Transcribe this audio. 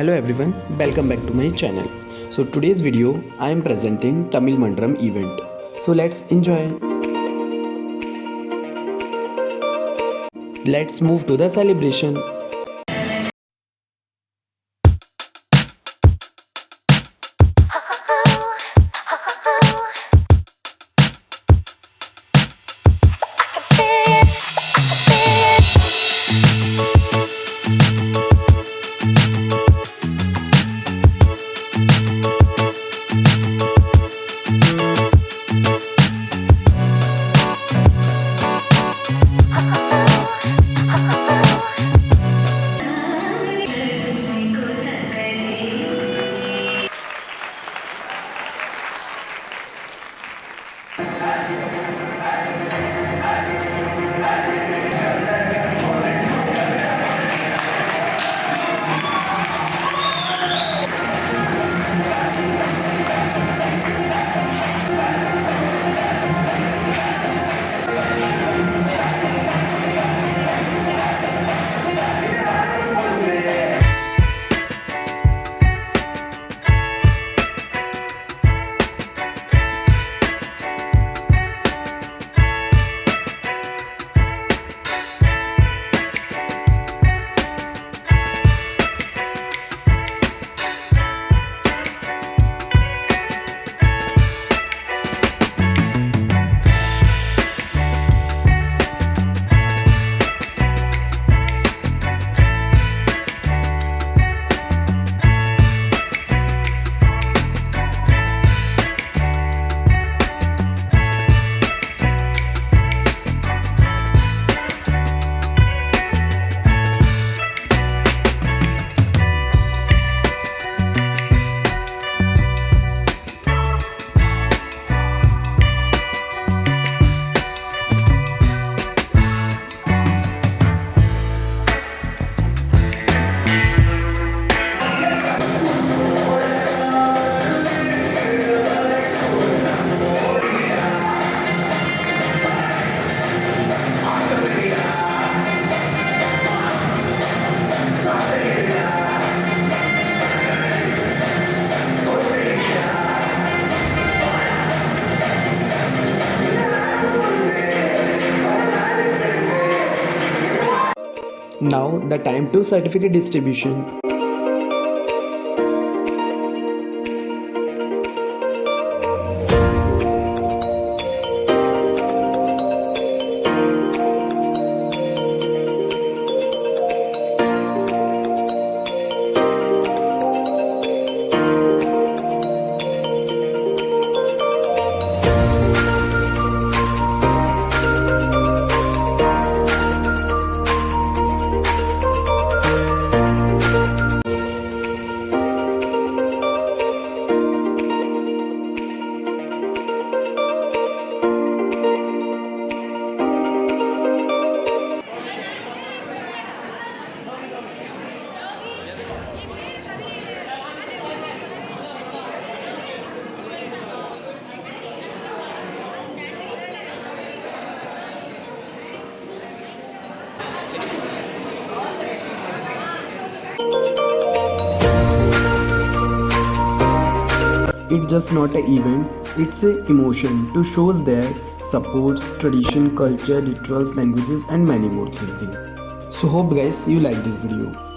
Hello everyone, welcome back to my channel. So today's video I am presenting Tamil Mandram event. So let's enjoy. Let's move to the celebration. Now the time to certificate distribution. It's just not an event, it's an emotion to shows their supports, tradition, culture, rituals, languages and many more things. So hope guys you like this video.